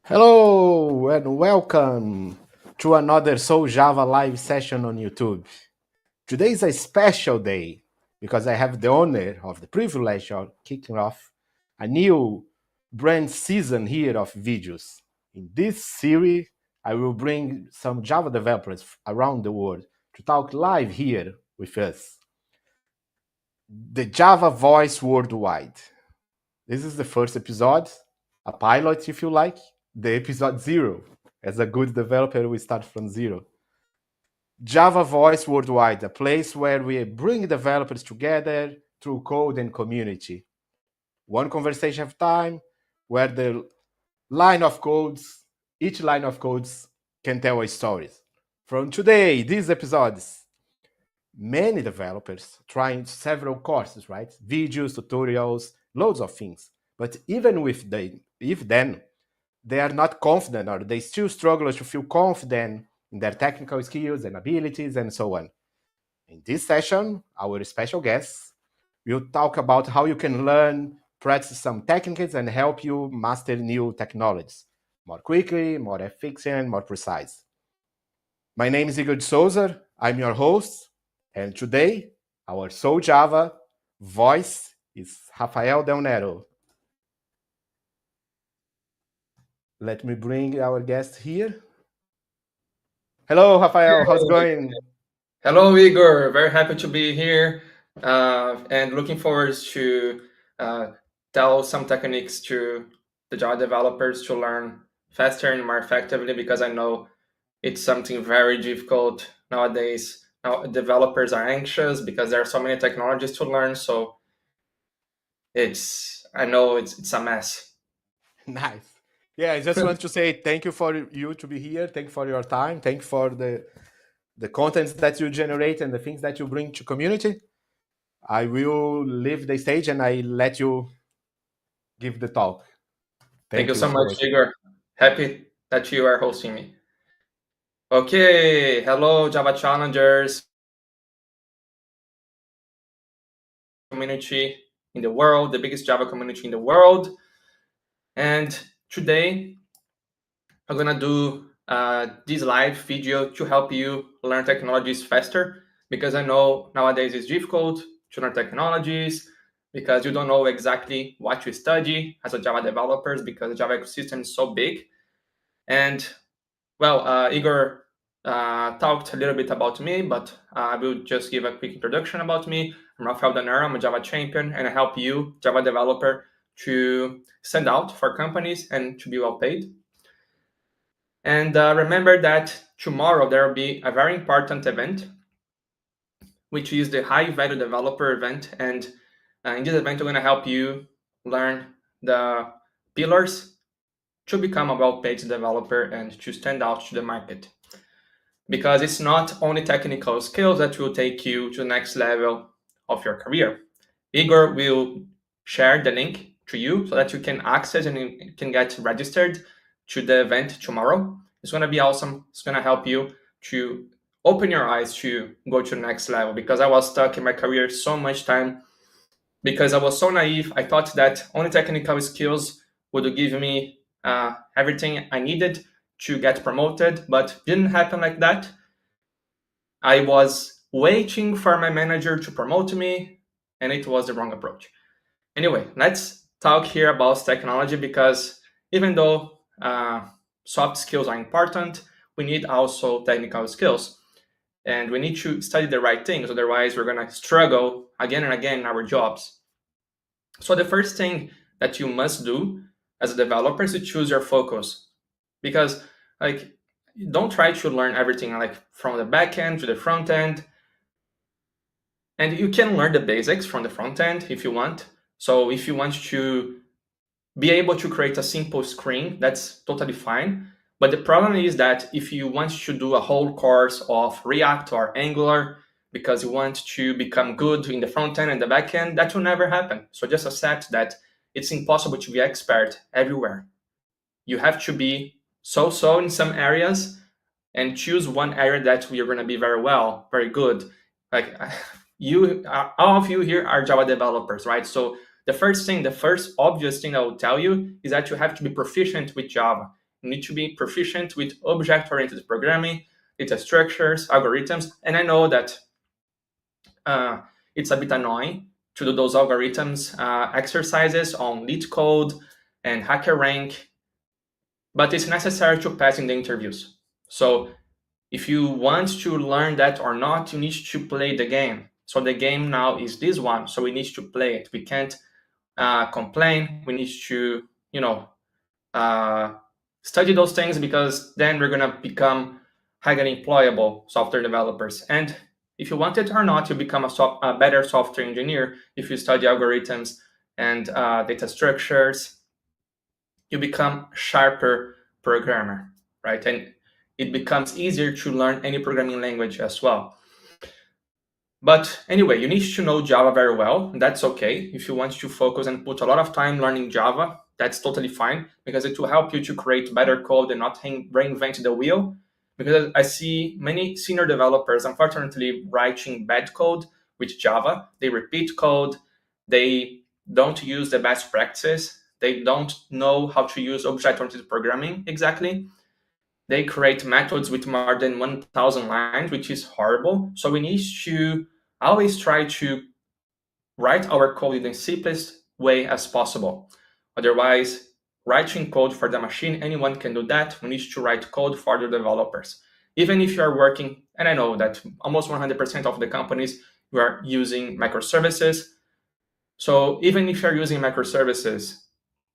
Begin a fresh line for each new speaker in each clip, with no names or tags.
Hello and welcome to another Soul Java live session on YouTube. Today is a special day because I have the honor of the privilege of kicking off a new brand season here of videos. In this series, I will bring some Java developers around the world to talk live here with us. The Java Voice Worldwide. This is the first episode, a pilot if you like, the episode 0. As a good developer, we start from 0. Java Voice Worldwide, a place where we bring developers together through code and community. One conversation at a time, where each line of codes can tell a story. From today, these episodes, many developers trying several courses, right? Videos, tutorials, loads of things. But even if then they are not confident or they still struggle to feel confident in their technical skills and abilities and so on. In this session, our special guest will talk about how you can learn, practice some techniques, and help you master new technologies more quickly, more efficient, more precise. My name is Igor de Souza. I'm your host. And today, our Soul Java voice is Rafael Del Nero. Let me bring our guest here. Hello, Rafael. How's it going?
Hello, Igor. Very happy to be here and looking forward to tell some techniques to the Java developers to learn faster and more effectively because I know it's something very difficult nowadays. Now, developers are anxious because there are so many technologies to learn. So I know it's a mess.
Nice. Yeah, I just want to say thank you for you to be here. Thank you for your time. Thank you for the contents that you generate and the things that you bring to community. I will leave the stage and I let you give the talk.
Thank
Thank
you
you
so
so
much,
much.
Igor. Happy that you are hosting me. Okay, hello, Java challengers. Community in the world, the biggest Java community in the world. And today I'm gonna do this live video to help you learn technologies faster because I know nowadays it's difficult to learn technologies because you don't know exactly what to study as a Java developers because the Java ecosystem is so big. And well, Igor talked a little bit about me, but I will just give a quick introduction about me. I'm Rafael Danero, I'm a Java champion, and I help you, Java developer, to stand out for companies and to be well paid. And remember that tomorrow there will be a very important event, which is the High Value Developer event. And in this event, I'm going to help you learn the pillars to become a well paid developer and to stand out to the market. Because it's not only technical skills that will take you to the next level of your career. Igor will share the link to you so that you can access and you can get registered to the event tomorrow. It's going to be awesome. It's going to help you to open your eyes to go to the next level because I was stuck in my career so much time because I was so naive. I thought that only technical skills would give me everything I needed to get promoted, but didn't happen like that. I was waiting for my manager to promote me, and it was the wrong approach. Anyway, let's talk here about technology because even though soft skills are important, we need also technical skills. And we need to study the right things, otherwise, we're going to struggle again and again in our jobs. So, the first thing that you must do as a developer is to choose your focus because, like, don't try to learn everything like from the back end to the front end. And you can learn the basics from the front end if you want. So if you want to be able to create a simple screen, that's totally fine. But the problem is that if you want to do a whole course of React or Angular because you want to become good in the front end and the back end, that will never happen. So just accept that it's impossible to be expert everywhere. You have to be so in some areas and choose one area that you're going to be very good. Like all of you here are Java developers, right? So the first obvious thing I will tell you is that you have to be proficient with Java. You need to be proficient with object-oriented programming, data structures, algorithms. And I know that it's a bit annoying to do those algorithms exercises on lead code and HackerRank, but it's necessary to pass in the interviews. So if you want to learn that or not, you need to play the game. So the game now is this one, so we need to play it. We can't complain. We need to, study those things, because then we're gonna become highly employable software developers. And if you want it or not, you become a better software engineer if you study algorithms and data structures. You become sharper programmer, right? And it becomes easier to learn any programming language as well. But anyway, you need to know Java very well. That's okay. If you want to focus and put a lot of time learning Java, that's totally fine, because it will help you to create better code and not reinvent the wheel. Because I see many senior developers, unfortunately, writing bad code with Java. They repeat code. They don't use the best practices. They don't know how to use object-oriented programming exactly. They create methods with more than 1,000 lines, which is horrible. So we need to always try to write our code in the simplest way as possible. Otherwise, writing code for the machine, anyone can do that. We need to write code for the developers. Even if you are working, and I know that almost 100% of the companies you are using microservices. So even if you're using microservices,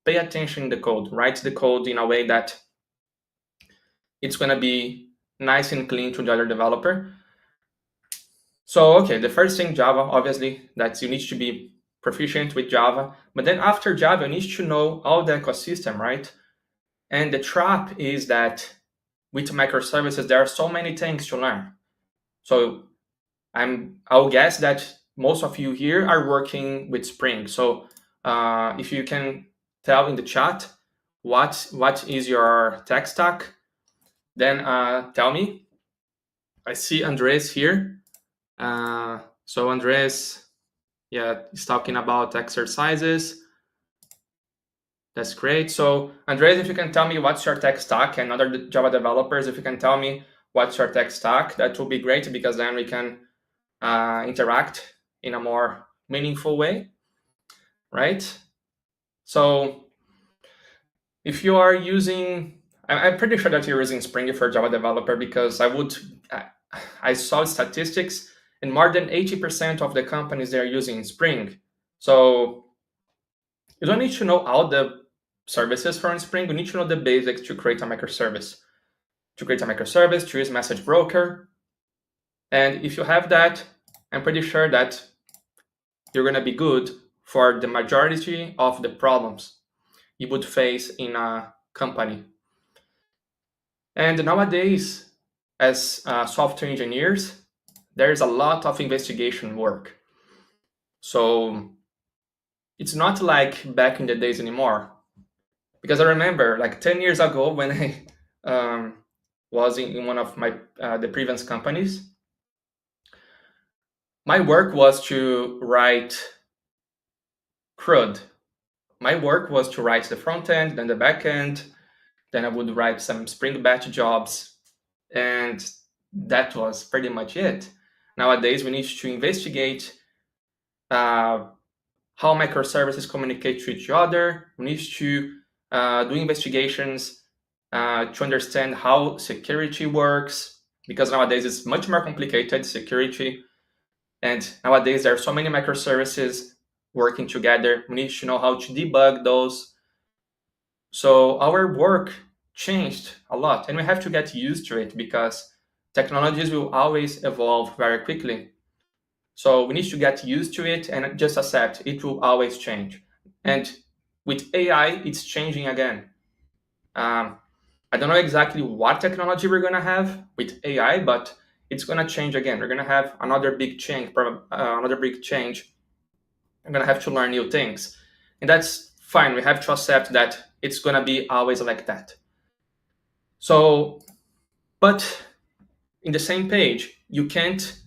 pay attention in the code. Write the code in a way that it's going to be nice and clean to the other developer. So, okay, the first thing, Java, obviously, that you need to be proficient with Java. But then after Java, you need to know all the ecosystem, right? And the trap is that with microservices, there are so many things to learn. So I'll guess that most of you here are working with Spring. So if you can tell in the chat what is your tech stack, then tell me. I see Andres here. So Andres, is talking about exercises. That's great. So Andres, if you can tell me what's your tech stack, and other Java developers, if you can tell me what's your tech stack, that will be great, because then we can interact in a more meaningful way, right? So if you are using, I'm pretty sure that you're using Spring if you're a Java developer, because I saw statistics, and more than 80% of the companies they're using Spring. So you don't need to know all the services for Spring. You need to know the basics to create a microservice. To create a microservice, to use message broker. And if you have that, I'm pretty sure that you're going to be good for the majority of the problems you would face in a company. And nowadays, as software engineers, there's a lot of investigation work. So it's not like back in the days anymore. Because I remember, like 10 years ago, when I was in one of my the previous companies, my work was to write CRUD. My work was to write the front end, then the back end, then I would write some Spring Batch jobs, and that was pretty much it. Nowadays, we need to investigate how microservices communicate to each other. We need to do investigations to understand how security works, because nowadays it's much more complicated, security. And nowadays there are so many microservices working together. We need to know how to debug those. So our work changed a lot, and we have to get used to it, because technologies will always evolve very quickly. So we need to get used to it and just accept it will always change. And with AI, it's changing again. I don't know exactly what technology we're going to have with AI, but it's going to change again. We're going to have another big change. I'm going to have to learn new things. And that's fine. We have to accept that it's going to be always like that. So, but in the same page, you can't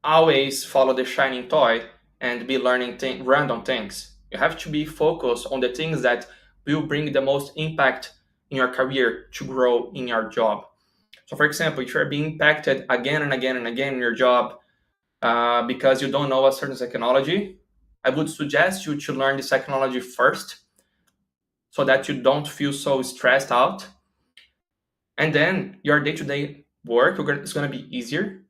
always follow the shining toy and be learning random things. You have to be focused on the things that will bring the most impact in your career to grow in your job. So for example, if you're being impacted again and again and again in your job because you don't know a certain technology, I would suggest you to learn this technology first so that you don't feel so stressed out. And then your day-to-day work is going to be easier.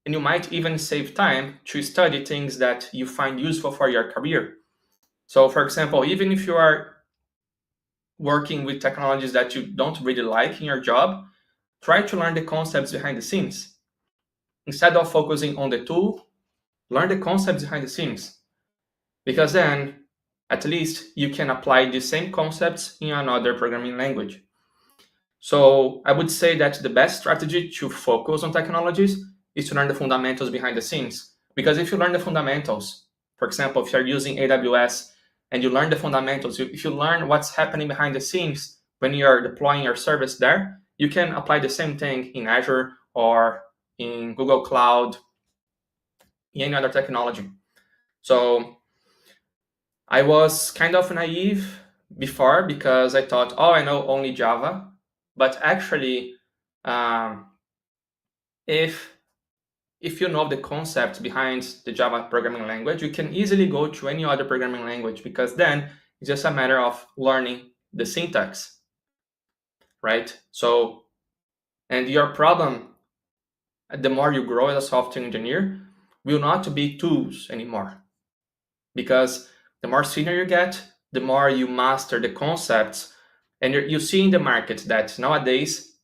And you might even save time to study things that you find useful for your career. So for example, even if you are working with technologies that you don't really like in your job, try to learn the concepts behind the scenes. Instead of focusing on the tool, learn the concepts behind the scenes. Because then, at least, you can apply the same concepts in another programming language. So I would say that the best strategy to focus on technologies is to learn the fundamentals behind the scenes. Because if you learn the fundamentals, for example, if you're using AWS and you learn the fundamentals, if you learn what's happening behind the scenes when you're deploying your service there, you can apply the same thing in Azure or in Google Cloud, in any other technology. So I was kind of naive before because I thought, oh, I know only Java. But actually, um, if you know the concept behind the Java programming language, you can easily go to any other programming language because then it's just a matter of learning the syntax, right? So, and your problem, the more you grow as a software engineer, will not be tools anymore because the more senior you get, the more you master the concepts. And you see in the market that nowadays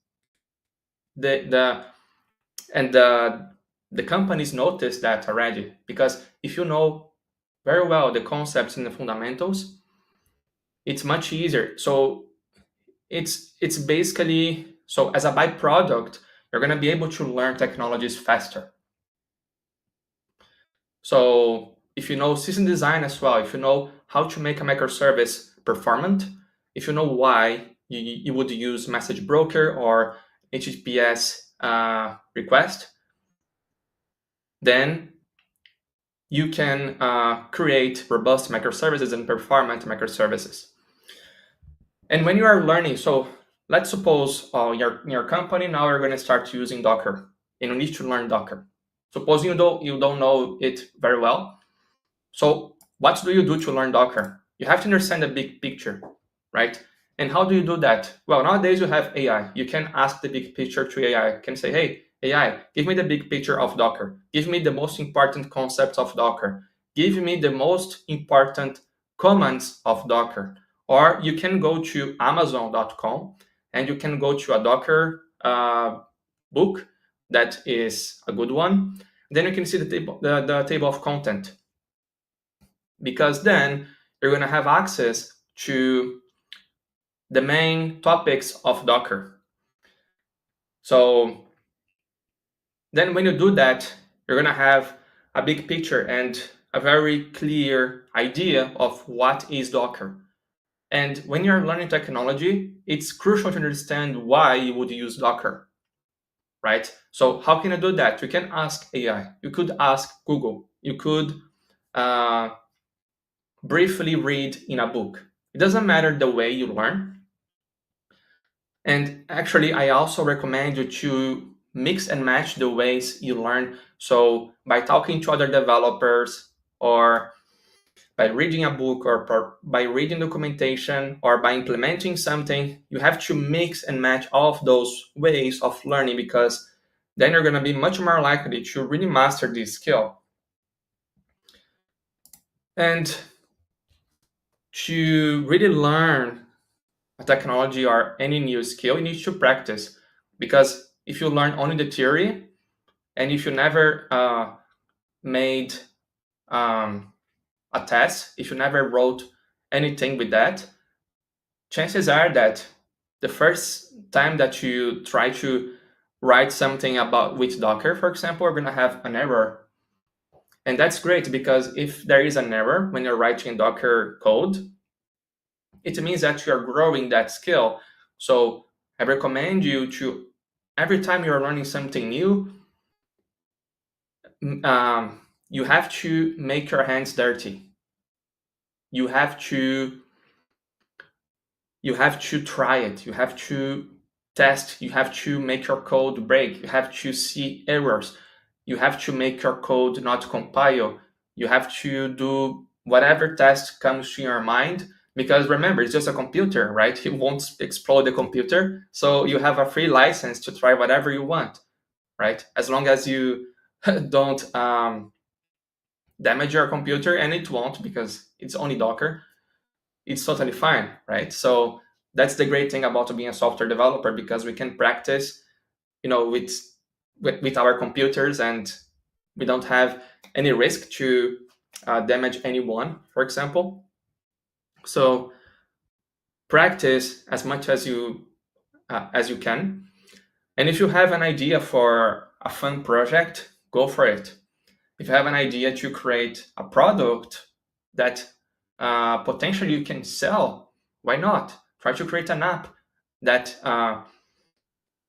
the and the companies notice that already, because if you know very well the concepts and the fundamentals, it's much easier. So it's basically, so as a byproduct, you're going to be able to learn technologies faster. So if you know system design as well, if you know how to make a microservice performant, if you know why you would use message broker or HTTPS request, then you can create robust microservices and performant microservices. And when you are learning, so let's suppose your company now you're going to start using Docker, and you need to learn Docker. Suppose you don't know it very well. So what do you do to learn Docker? You have to understand the big picture, right? And how do you do that? Well, nowadays you have AI. You can ask the big picture to AI. You can say, hey, AI, give me the big picture of Docker. Give me the most important concepts of Docker. Give me the most important commands of Docker. Or you can go to Amazon.com and you can go to a Docker book that is a good one. Then you can see the table of content, because then you're going to have access to the main topics of Docker. So then when you do that, you're going to have a big picture and a very clear idea of what is Docker. And when you're learning technology, it's crucial to understand why you would use Docker, right? So how can you do that? You can ask AI. You could ask Google. You could briefly read in a book. It doesn't matter the way you learn. And actually, I also recommend you to mix and match the ways you learn. So by talking to other developers, or by reading a book, or by reading documentation, or by implementing something, you have to mix and match all of those ways of learning, because then you're going to be much more likely to really master this skill. And to really learn a technology or any new skill, you need to practice. Because if you learn only the theory, and if you never made a test, if you never wrote anything with that, chances are that the first time that you try to write something about with Docker, for example, you're going to have an error. And that's great, because if there is an error when you're writing Docker code, it means that you are growing that skill. So I recommend you to, every time you're learning something new, you have to make your hands dirty. You have to you have to try it. You have to test. You have to make your code break. You have to see errors. You have to make your code not compile. You have to do whatever test comes to your mind. Because remember, it's just a computer, right? It won't explode the computer. So you have a free license to try whatever you want, right? As long as you don't damage your computer, and it won't because it's only Docker, it's totally fine, right? So that's the great thing about being a software developer, because we can practice, with our computers, and we don't have any risk to damage anyone, for example. So practice as much as you can, and if you have an idea for a fun project, go for it. If you have an idea to create a product that potentially you can sell, why not? Try to create an app that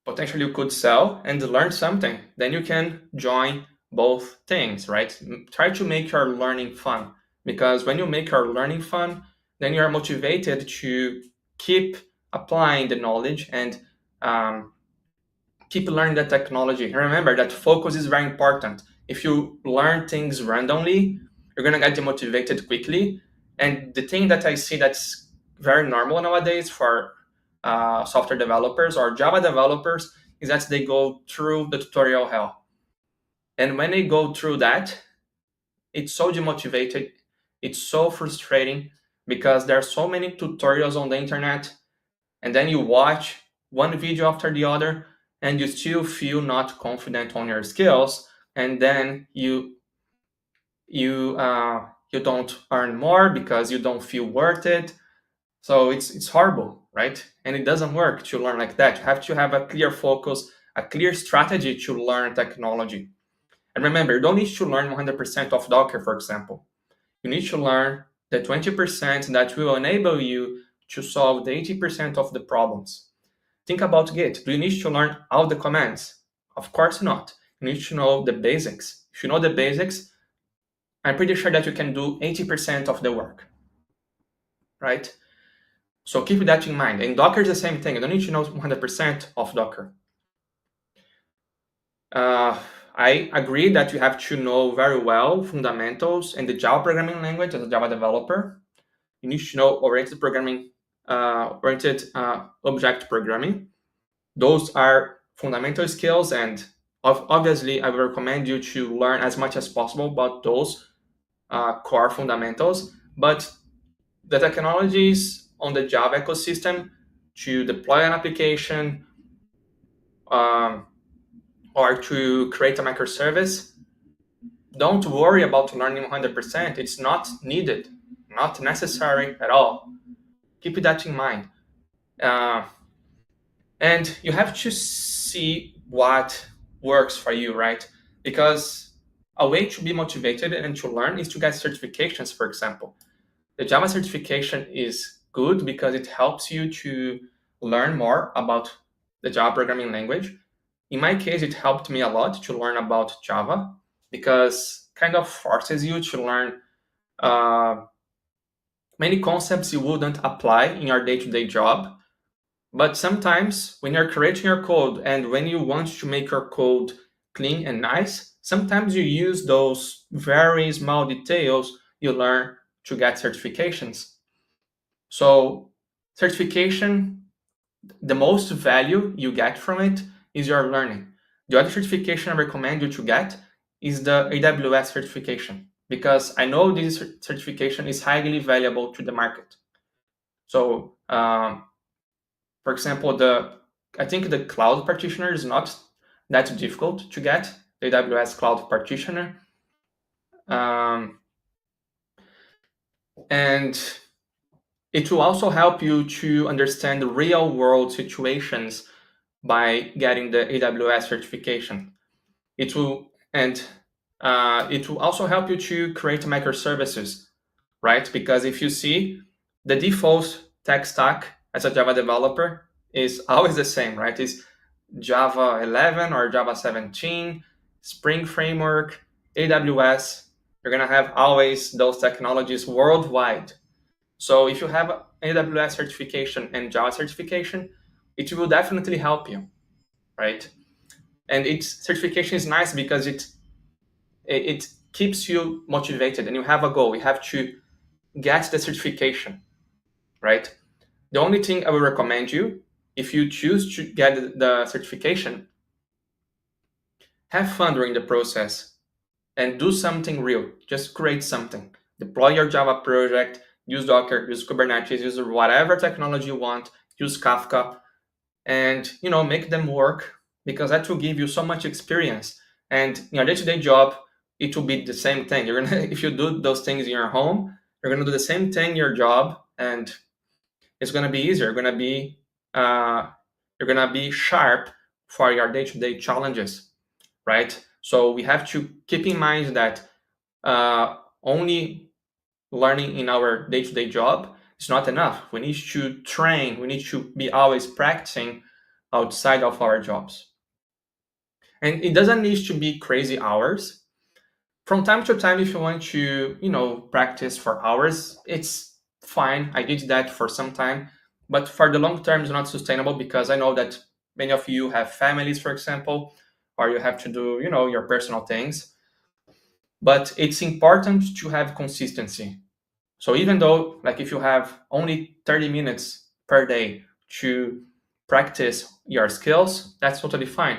potentially you could sell and learn something. Then you can join both things, right? Try to make your learning fun, because when you make your learning fun, then you are motivated to keep applying the knowledge and keep learning the technology. And remember that focus is very important. If you learn things randomly, you're gonna get demotivated quickly. And the thing that I see that's very normal nowadays for software developers or Java developers is that they go through the tutorial hell. And when they go through that, it's so demotivated, it's so frustrating, because there are so many tutorials on the internet, and then you watch one video after the other, and you still feel not confident on your skills, and then you don't earn more because you don't feel worth it. So it's horrible, right? And it doesn't work to learn like that. You have to have a clear focus, a clear strategy to learn technology. And remember, you don't need to learn 100% of Docker, for example. You need to learn the 20% that will enable you to solve the 80% of the problems. Think about Git. Do you need to learn all the commands? Of course not. You need to know the basics. If you know the basics, I'm pretty sure that you can do 80% of the work, right? So keep that in mind. And Docker is the same thing. You don't need to know 100% of Docker. I agree that you have to know very well fundamentals and the Java programming language as a Java developer. You need to know oriented programming, object programming. Those are fundamental skills, and obviously I would recommend you to learn as much as possible about those core fundamentals. But the technologies on the Java ecosystem to deploy an application, um, or to create a microservice, don't worry about learning 100%. It's not needed, not necessary at all. Keep that in mind. Uh, and you have to see what works for you, right? Because a way to be motivated and to learn is to get certifications, for example. The Java certification is good because it helps you to learn more about the Java programming language. In my case, it helped me a lot to learn about Java, because kind of forces you to learn many concepts you wouldn't apply in your day-to-day job. But sometimes when you're creating your code and when you want to make your code clean and nice, sometimes you use those very small details you learn to get certifications. So certification, the most value you get from it is your learning. The other certification I recommend you to get is the AWS certification, because I know this certification is highly valuable to the market. So, for example, I think the cloud partitioner is not that difficult to get, the AWS cloud partitioner. And it will also help you to understand the real world situations by getting the AWS certification. It will also help you to create microservices, right? Because if you see, the default tech stack as a Java developer is always the same, right? It's Java 11 or Java 17, Spring Framework, AWS. You're gonna have always those technologies worldwide. So if you have AWS certification and Java certification, it will definitely help you, right? And its certification is nice because it keeps you motivated and you have a goal. You have to get the certification, right? The only thing I will recommend you, if you choose to get the certification, have fun during the process and do something real. Just create something. Deploy your Java project, use Docker, use Kubernetes, use whatever technology you want, use Kafka, and make them work, because that will give you so much experience. And in your day-to-day job, it will be the same thing. You're gonna if you do those things in your home, you're gonna do the same thing in your job, and it's gonna be easier. Uh, you're gonna be sharp for your day-to-day challenges, right? So we have to keep in mind that only learning in our day-to-day job is not enough. We need to train. We need to be always practicing outside of our jobs. And it doesn't need to be crazy hours. From time to time, if you want to, practice for hours, it's fine. I did that for some time, but for the long term, it's not sustainable, because I know that many of you have families, for example, or you have to do, your personal things. But it's important to have consistency. So even though, like, if you have only 30 minutes per day to practice your skills, that's totally fine,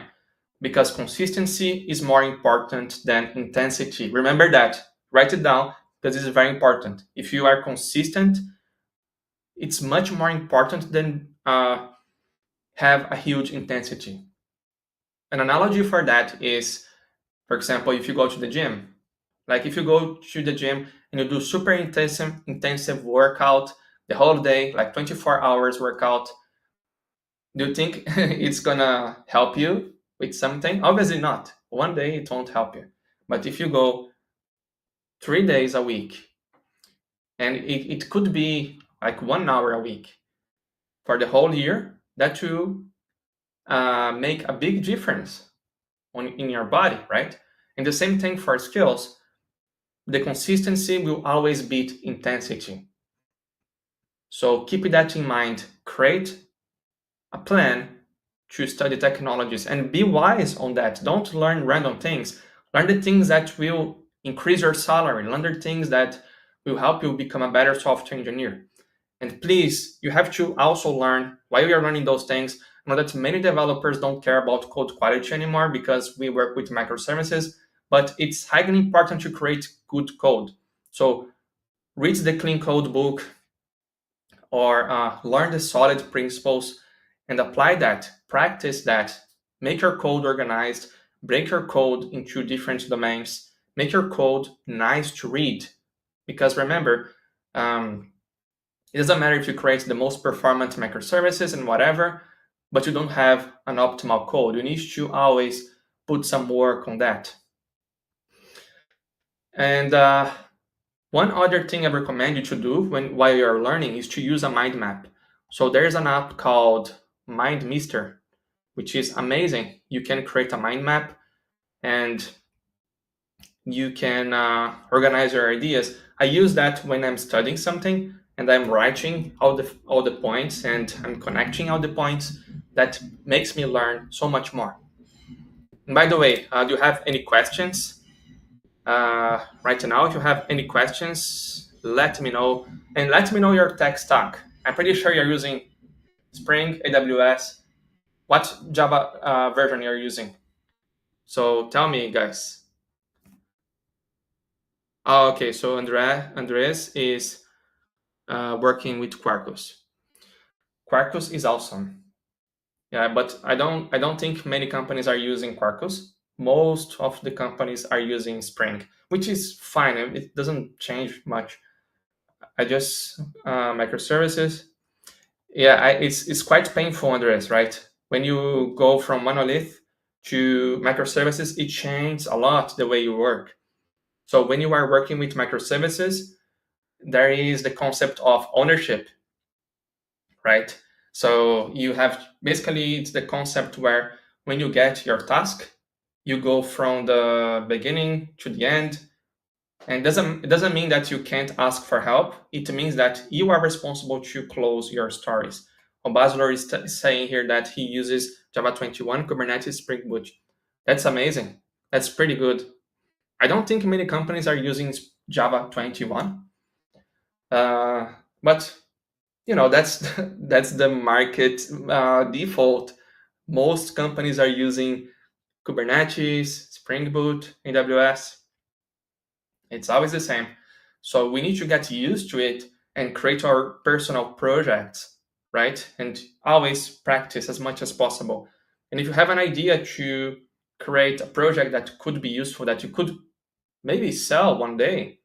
because consistency is more important than intensity. Remember that. Write it down, because this is very important. If you are consistent, it's much more important than have a huge intensity. An analogy for that is, for example, if you go to the gym. Like, if you go to the gym and you do super intensive workout the whole day, like 24 hours workout, do you think it's gonna help you with something? Obviously not. One day it won't help you. But if you go 3 days a week, and it could be like 1 hour a week for the whole year, that will make a big difference in your body, right? And the same thing for skills. The consistency will always beat intensity. So keep that in mind. Create a plan to study technologies and be wise on that. Don't learn random things. Learn the things that will increase your salary. Learn the things that will help you become a better software engineer. And please, you have to also learn, while you're learning those things, I know that many developers don't care about code quality anymore because we work with microservices, but it's highly important to create good code. So read the clean code book, or learn the solid principles and apply that, practice that, make your code organized, break your code into different domains, make your code nice to read. Because remember, it doesn't matter if you create the most performant microservices and whatever, but you don't have an optimal code. You need to always put some work on that. And one other thing I recommend you to do while you're learning is to use a mind map. So there's an app called MindMister, which is amazing. You can create a mind map and you can organize your ideas. I use that when I'm studying something and I'm writing all the points and I'm connecting all the points. That makes me learn so much more. And by the way, do you have any questions? Right now, if you have any questions, let me know, and let me know your tech stack. I'm pretty sure you're using Spring, AWS. What Java version you're using? So tell me, guys. Oh, okay, so Andres is working with Quarkus. Quarkus is awesome. Yeah, but I don't think many companies are using Quarkus. Most of the companies are using Spring, which is fine. It doesn't change much. I just microservices. Yeah, it's quite painful, Andres, right? When you go from monolith to microservices, it changes a lot the way you work. So when you are working with microservices, there is the concept of ownership, right? So you have basically it's the concept where when you get your task, you go from the beginning to the end And it doesn't mean that you can't ask for help. It means that you are responsible to close your stories. Obasler is saying here that he uses Java 21, Kubernetes, Spring Boot. That's amazing. That's pretty good. I don't think many companies are using Java 21, but that's that's the market default. Most companies are using Kubernetes, Spring Boot, AWS. It's always the same. So we need to get used to it and create our personal projects, right? And always practice as much as possible. And if you have an idea to create a project that could be useful, that you could maybe sell one day,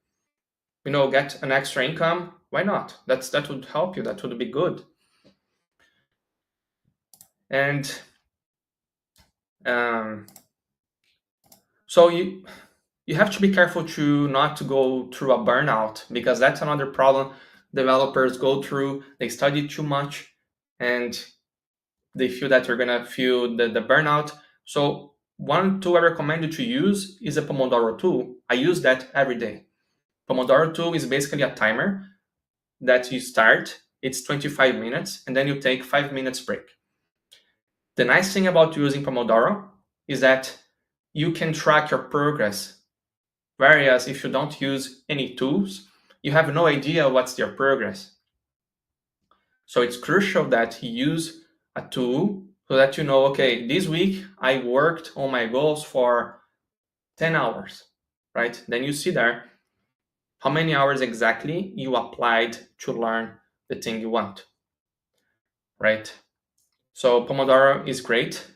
get an extra income, why not? That would help you. That would be good. And um, so you have to be careful to not to go through a burnout, because that's another problem developers go through. They study too much and they feel that they're gonna feel the burnout. So one tool I recommend you to use is a Pomodoro tool. I use that every day. Pomodoro tool is basically a timer that you start. It's 25 minutes and then you take 5 minutes break. The nice thing about using Pomodoro is that you can track your progress. Whereas if you don't use any tools, you have no idea what's your progress. So it's crucial that you use a tool so that you know, okay, this week I worked on my goals for 10 hours, right? Then you see there how many hours exactly you applied to learn the thing you want, right? So Pomodoro is great.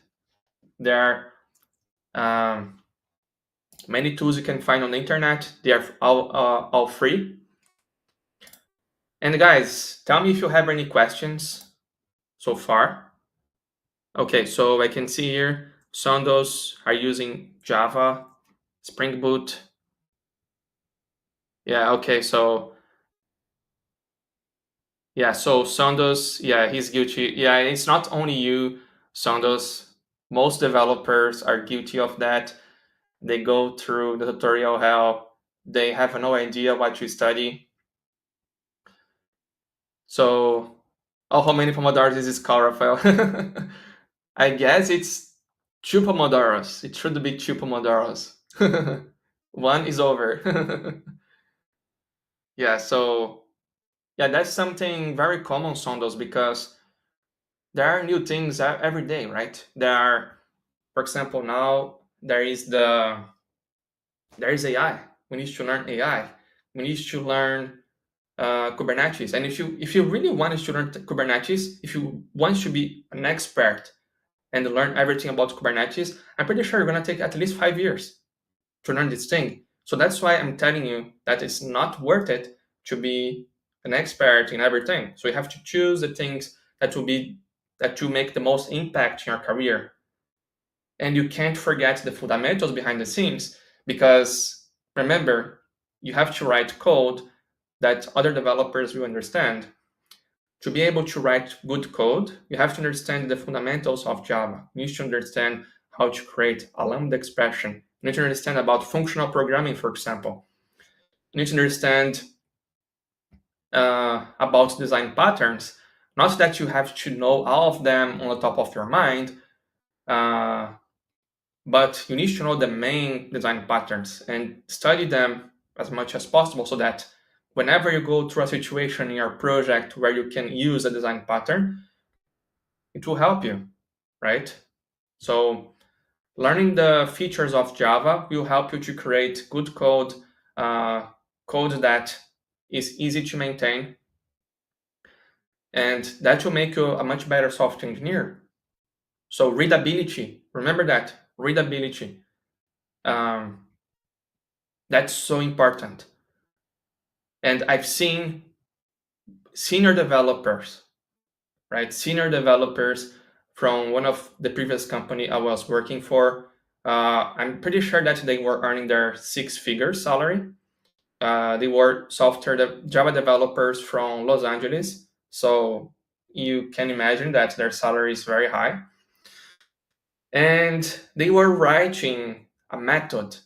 There are many tools you can find on the internet. They are all free. And guys, tell me if you have any questions so far. Okay, so I can see here Sondos are using Java, Spring Boot. Yeah, okay, so Sondos, yeah, he's guilty. Yeah, it's not only you, Sondos. Most developers are guilty of that. They go through the tutorial hell. They have no idea what to study. So, how many Pomodoros is this call, Rafael? I guess it's 2 Pomodoros. It should be 2 Pomodoros. One is over. Yeah, so yeah, that's something very common on those, because there are new things every day, right? There are, for example, now there is AI. We need to learn AI. We need to learn Kubernetes. And if you really want to learn Kubernetes, if you want to be an expert and learn everything about Kubernetes, I'm pretty sure you're going to take at least 5 years to learn this thing. So that's why I'm telling you that it's not worth it to be an expert in everything. So you have to choose the things that will make the most impact in your career. And you can't forget the fundamentals behind the scenes, because remember, you have to write code that other developers will understand. To be able to write good code, you have to understand the fundamentals of Java. You need to understand how to create a lambda expression. You need to understand about functional programming, for example. You need to understand about design patterns. Not that you have to know all of them on the top of your mind, but you need to know the main design patterns and study them as much as possible, so that whenever you go through a situation in your project where you can use a design pattern, it will help you, right? So learning the features of Java will help you to create good code, code that is easy to maintain, and that will make you a much better software engineer. So readability, remember that, readability. That's so important. And I've seen senior developers, right? Senior developers from one of the previous company I was working for. I'm pretty sure that they were earning their 6-figure salary. They were Java developers from Los Angeles. So you can imagine that their salary is very high. And they were writing a method.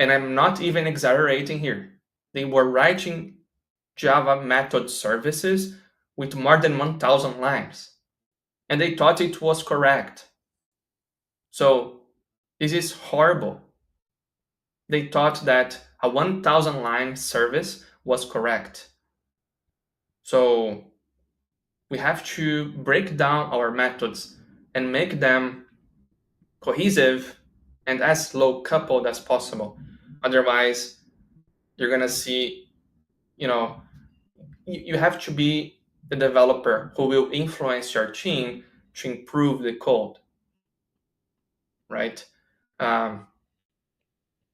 And I'm not even exaggerating here. They were writing Java method services with more than 1,000 lines, and they thought it was correct. So this is horrible. They thought that a 1,000 line service was correct. So we have to break down our methods and make them cohesive and as low coupled as possible. Otherwise, you're gonna see, you have to be the developer who will influence your team to improve the code, right? Um,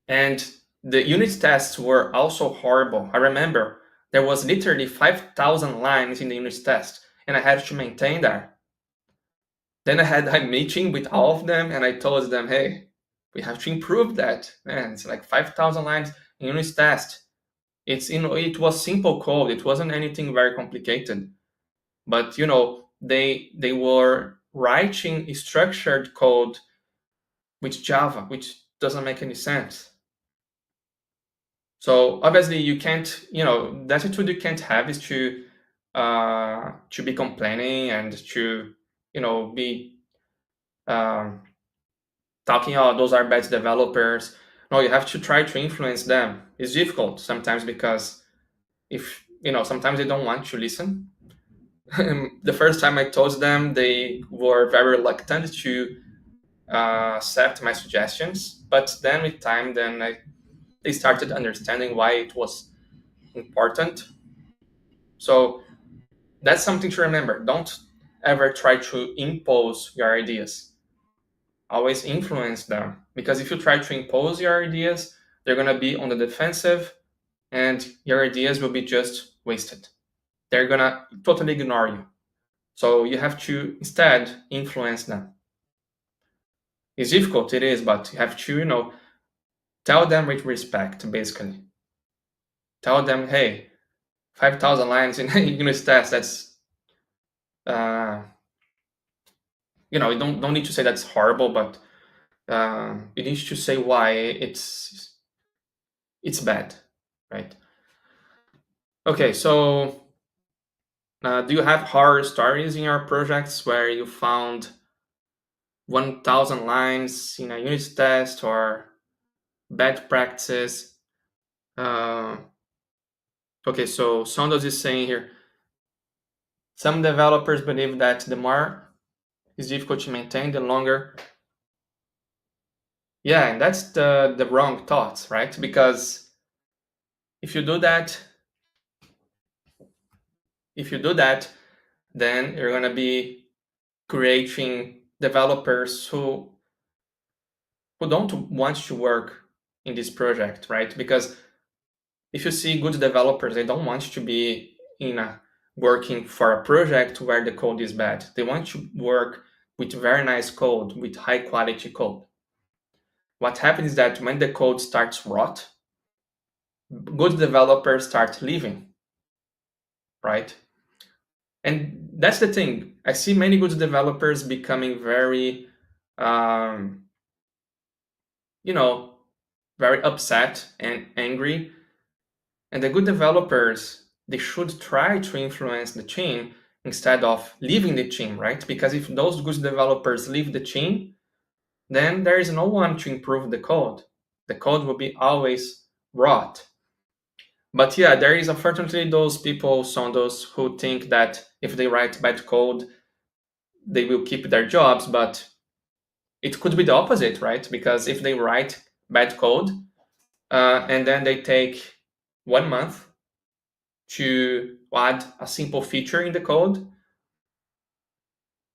and the unit tests were also horrible. I remember there was literally 5,000 lines in the unit test, and I had to maintain that. Then I had a meeting with all of them, and I told them, hey, we have to improve that. Man, it's like 5,000 lines in unit test. It was simple code. It wasn't anything very complicated. But they were writing structured code with Java, which doesn't make any sense. So obviously you can't, the attitude you can't have is to be complaining and to be talking, oh, those are bad developers. No, you have to try to influence them. It's difficult sometimes because if sometimes they don't want to listen. The first time I told them, they were very reluctant to accept my suggestions. But then with time, they started understanding why it was important. So that's something to remember. Don't ever try to impose your ideas. Always influence them. Because if you try to impose your ideas, they're going to be on the defensive and your ideas will be just wasted. They're going to totally ignore you. So you have to instead influence them. It's difficult, it is, but you have to, tell them with respect, basically. Tell them, hey, 5,000 lines in unit test, that's, you don't need to say that's horrible, but you need to say why it's bad, right? Okay, so do you have horror stories in your projects where you found 1,000 lines in a unit test or bad practices? Okay, so Sondos is saying here, some developers believe that the more it's difficult to maintain, the longer. Yeah, and that's the wrong thoughts, right? Because if you do that, then you're gonna be creating developers who don't want to work in this project, right? Because if you see good developers, they don't want to be working for a project where the code is bad. They want to work with very nice code, with high quality code. What happens is that when the code starts rot, good developers start leaving, right? And that's the thing. I see many good developers becoming very, very upset and angry. And the good developers, they should try to influence the team instead of leaving the team, right? Because if those good developers leave the team, then there is no one to improve the code. The code will be always rot. But yeah, there is unfortunately those people, Sondos, who think that if they write bad code, they will keep their jobs, but it could be the opposite, right? Because if they write bad code and then they take 1 month to add a simple feature in the code,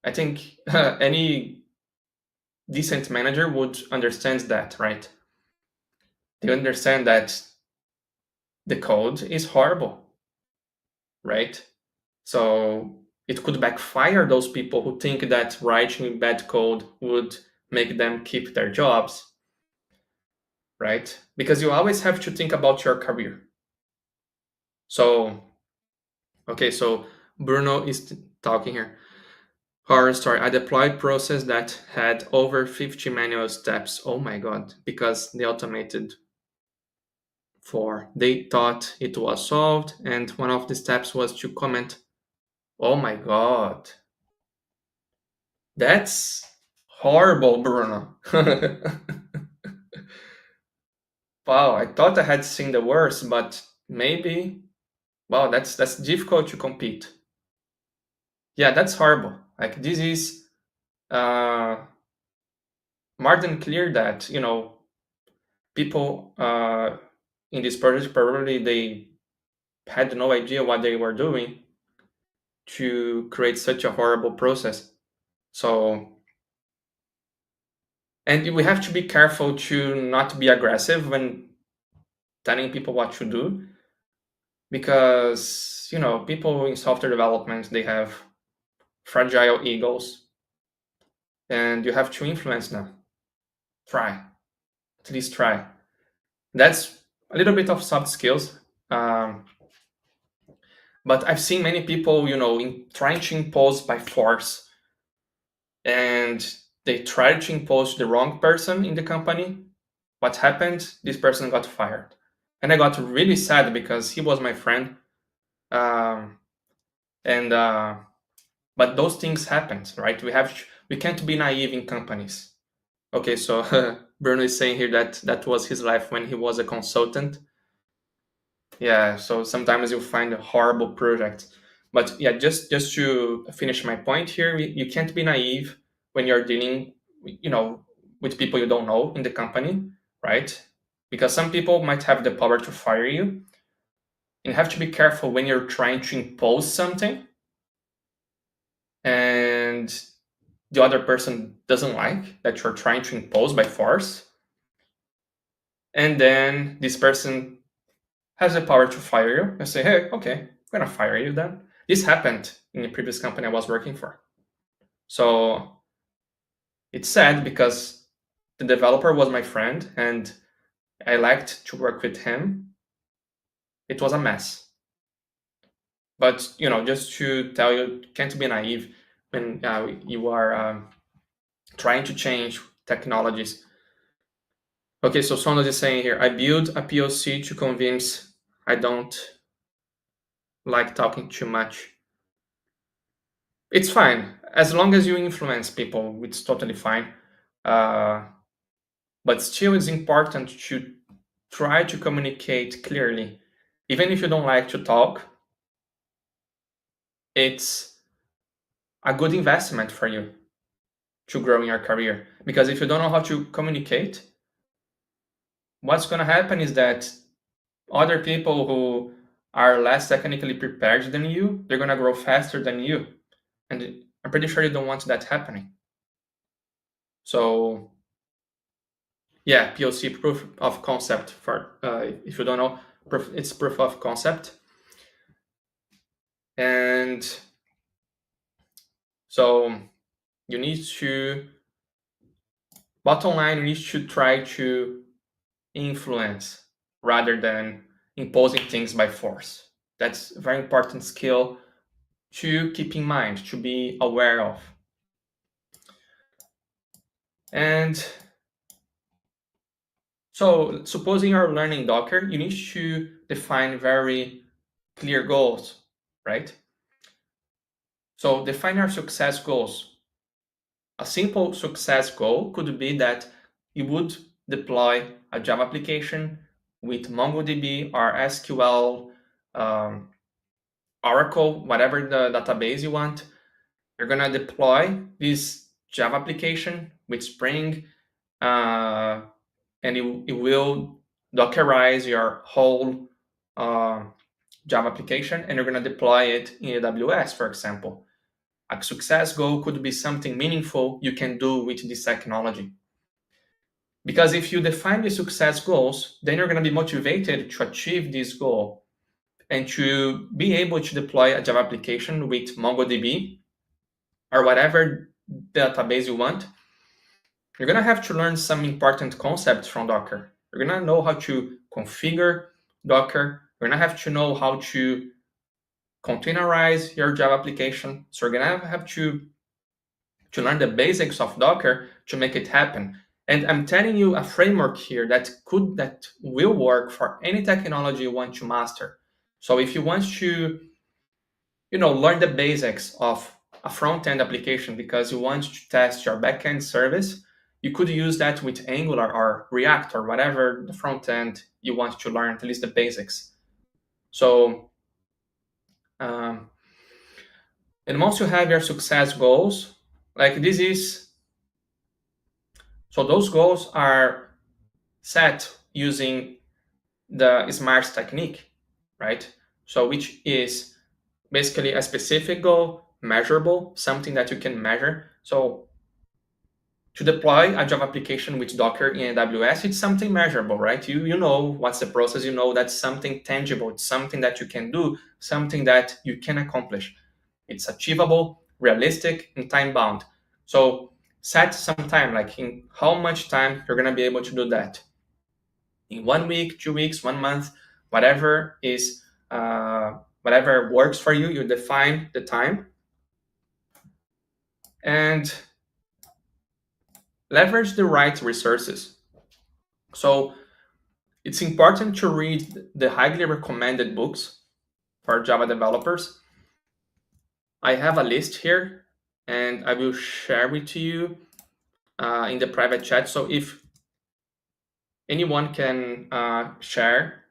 I think any decent manager would understand that, right? They understand that the code is horrible, right? So it could backfire those people who think that writing bad code would make them keep their jobs, right? Because you always have to think about your career. So, okay, so Bruno is talking here. Horror story. I deployed process that had over 50 manual steps. Oh my God, because they automated 4. They thought it was solved, and one of the steps was to comment, "Oh my god, that's horrible, Bruno." Wow, I thought I had seen the worst, but maybe, wow, that's difficult to compete. Yeah, that's horrible. Like, this is uh, more than clear that, people in this project probably they had no idea what they were doing to create such a horrible process. So, and we have to be careful to not be aggressive when telling people what to do, because people in software development, they have fragile egos, and you have to influence them. Try, at least try. That's a little bit of soft skills. um, but I've seen many people, trying to impose by force, and they tried to impose the wrong person in the company. What happened? This person got fired, and I got really sad because he was my friend. um, and But those things happen, right? We can't be naive in companies. Okay, so Bruno is saying here that that was his life when he was a consultant. Yeah, so sometimes you find a horrible project. But yeah, just to finish my point here, you can't be naive when you're dealing, with people you don't know in the company, right? Because some people might have the power to fire you. And you have to be careful when you're trying to impose something and the other person doesn't like that you're trying to impose by force. And then this person has the power to fire you and say, "Hey, okay, I'm gonna fire you then." This happened in the previous company I was working for. So it's sad because the developer was my friend and I liked to work with him. It was a mess. But just to tell you, can't be naive when you are trying to change technologies. Okay, so Sonos is saying here, I build a POC to convince I don't like talking too much. It's fine. As long as you influence people, it's totally fine. Uh, but still, it's important to try to communicate clearly. Even if you don't like to talk, it's a good investment for you to grow in your career. Because if you don't know how to communicate, what's going to happen is that other people who are less technically prepared than you, they're going to grow faster than you. And I'm pretty sure you don't want that happening. So yeah, POC, proof of concept, for if you don't know, it's proof of concept. And so you need to, bottom line, you need to try to influence rather than imposing things by force. That's a very important skill to keep in mind, to be aware of. And so supposing you're learning Docker, you need to define very clear goals, right? So define your success goals. A simple success goal could be that you would deploy a Java application with MongoDB or SQL, Oracle, whatever the database you want. You're going to deploy this Java application with Spring, and it will Dockerize your whole Java application, and you're going to deploy it in AWS, for example. A success goal could be something meaningful you can do with this technology. Because if you define the success goals, then you're going to be motivated to achieve this goal and to be able to deploy a Java application with MongoDB or whatever database you want. You're going to have to learn some important concepts from Docker. You're going to know how to configure Docker. You're going to have to know how to containerize your Java application. So you're going to have to learn the basics of Docker to make it happen. And I'm telling you a framework here that will work for any technology you want to master. So if you want to, learn the basics of a front-end application because you want to test your back-end service, you could use that with Angular or React or whatever the front-end you want to learn, at least the basics. So, and once you have your success goals, like this is, so those goals are set using the SMART technique, right? So which is basically a specific goal, measurable, something that you can measure. So to deploy a Java application with Docker in AWS, it's something measurable, right? You know what's the process, you know that's something tangible, it's something that you can do, something that you can accomplish. It's achievable, realistic, and time bound. So set some time, like in how much time you're gonna be able to do that. In 1 week, 2 weeks, 1 month, whatever is whatever works for you, you define the time and leverage the right resources. So it's important to read the highly recommended books for Java developers. I have a list here and I will share with you in the private chat. So if anyone can share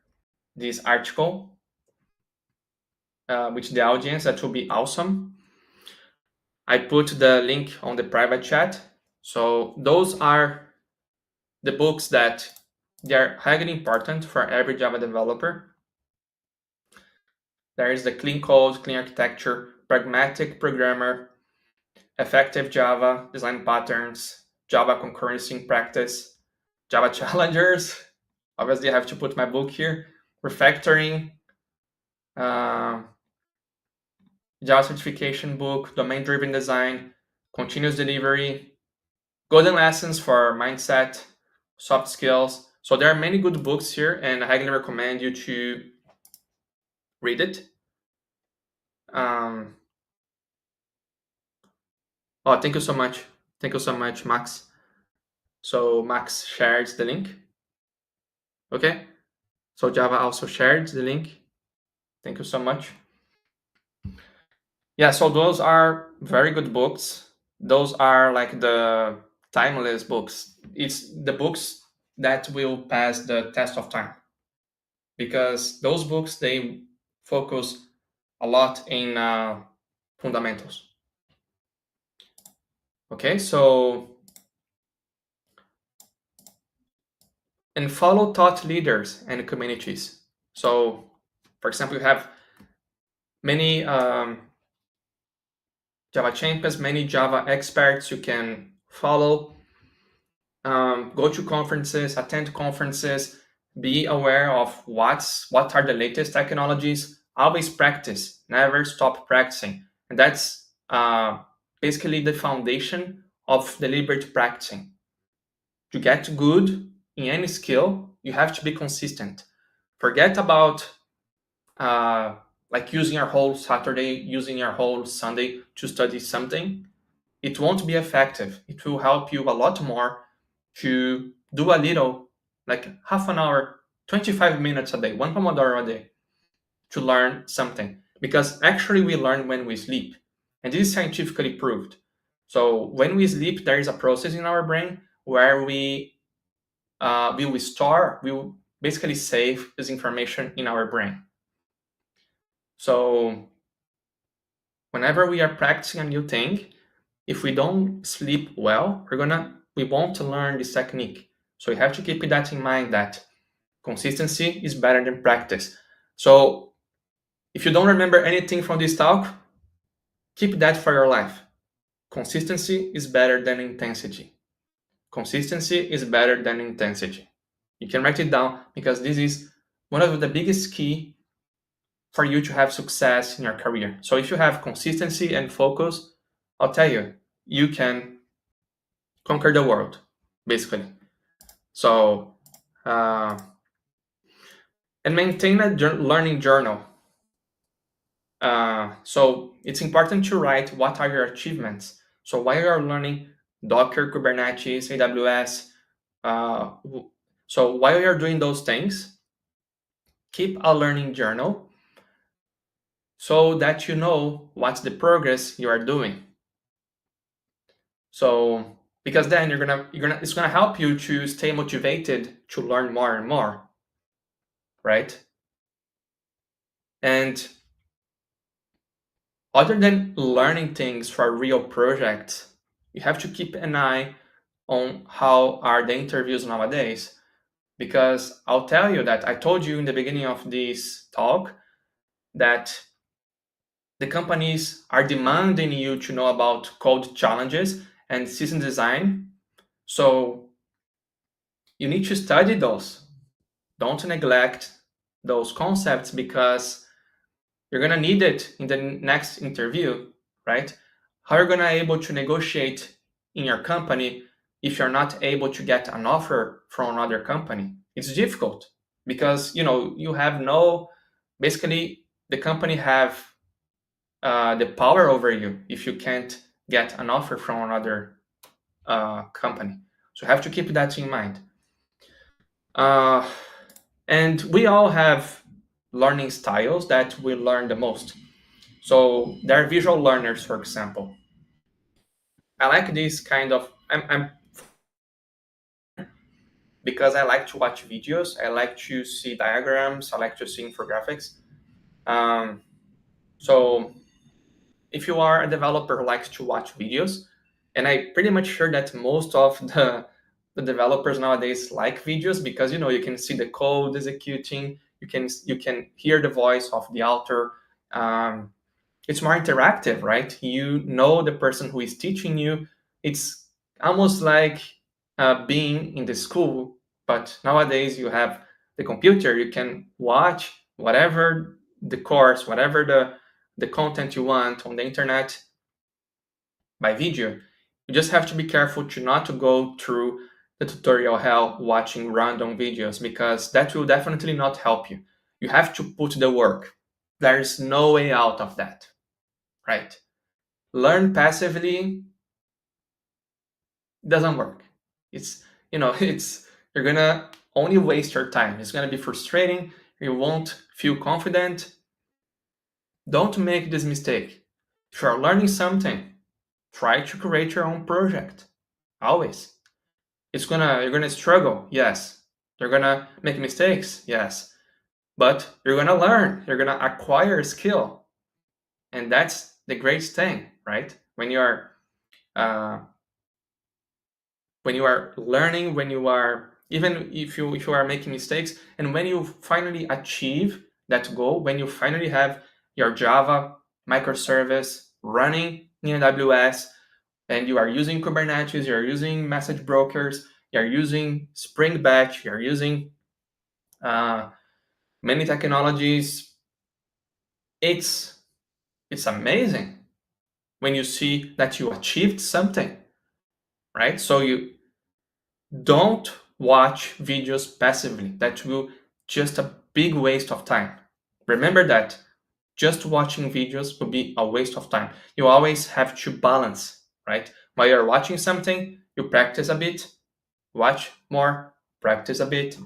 this article with the audience, that will be awesome. I put the link on the private chat. So those are the books that they're highly important for every Java developer. There is the Clean Code, Clean Architecture, Pragmatic Programmer, Effective Java, Design Patterns, Java Concurrency in Practice, Java Challengers. Obviously, I have to put my book here. Refactoring, Java Certification book, Domain-Driven Design, Continuous Delivery, Golden Lessons for Mindset, Soft Skills. So there are many good books here, and I highly recommend you to read it. Oh, thank you so much. Thank you so much, Max. So Max shared the link. Okay. So Java also shared the link. Thank you so much. Yeah, so those are very good books. Those are like the timeless books. It's the books that will pass the test of time. Because those books, they focus a lot in fundamentals. Okay, so, and follow thought leaders and communities. So, for example, you have many Java champions, many Java experts you can follow. Go to conferences, attend conferences, be aware of what are the latest technologies. Always practice, never stop practicing, and that's basically the foundation of deliberate practicing. To get good in any skill, you have to be consistent. Forget about like using your whole Saturday, using your whole Sunday to study something. It won't be effective. It will help you a lot more to do a little, like half an hour, 25 minutes a day, one Pomodoro a day, to learn something. Because actually, we learn when we sleep. And this is scientifically proved. So when we sleep, there is a process in our brain where we will basically save this information in our brain. So whenever we are practicing a new thing, if we don't sleep well, we won't learn this technique. So you have to keep that in mind, that consistency is better than practice. So if you don't remember anything from this talk, keep that for your life. Consistency is better than intensity. Consistency is better than intensity. You can write it down because this is one of the biggest key for you to have success in your career. So if you have consistency and focus, I'll tell you, you can conquer the world, basically. So, and maintain a learning journal. So it's important to write what are your achievements. So while you're learning Docker, Kubernetes, AWS, So while you're doing those things, keep a learning journal so that you know what's the progress you are doing. So because then it's gonna help you to stay motivated to learn more and more, right? And other than learning things for real projects, you have to keep an eye on how are the interviews nowadays. Because I'll tell you that I told you in the beginning of this talk that the companies are demanding you to know about code challenges and system design. So you need to study those. Don't neglect those concepts because you're gonna need it in the next interview, right? How are you gonna able to negotiate in your company if you're not able to get an offer from another company? It's difficult because you have no, basically the company have the power over you if you can't get an offer from another company. So you have to keep that in mind. Uh, and we all have learning styles that we learn the most. So there are visual learners, for example. I like this kind of. I'm because I like to watch videos. I like to see diagrams. I like to see infographics. Um, so if you are a developer who likes to watch videos, and I'm pretty much sure that most of the developers nowadays like videos because you can see the code executing, you can hear the voice of the author. Um, it's more interactive, right? You know the person who is teaching you. It's almost like being in the school, but nowadays you have the computer. You can watch whatever the course, whatever the content you want on the internet by video. You just have to be careful to not to go through the tutorial hell watching random videos because that will definitely not help you. You have to put the work. There's no way out of that, right? Learn passively doesn't work. It's it's you're gonna only waste your time. It's gonna be frustrating. You won't feel confident. Don't make this mistake. If you're learning something, try to create your own project. Always. You're gonna struggle, yes. You're gonna make mistakes, yes. But you're gonna learn. You're gonna acquire skill. And that's the great thing, right? Uh, when you are learning, when you are even if you are making mistakes, and when you finally achieve that goal, when you finally have your Java microservice running in AWS, and you are using Kubernetes, you are using message brokers, you are using Spring Batch, you are using uh, many technologies. It's amazing when you see that you achieved something, right? So you don't watch videos passively. That will just a big waste of time. Remember that just watching videos will be a waste of time. You always have to balance, right? While you're watching something, you practice a bit, watch more, practice a bit,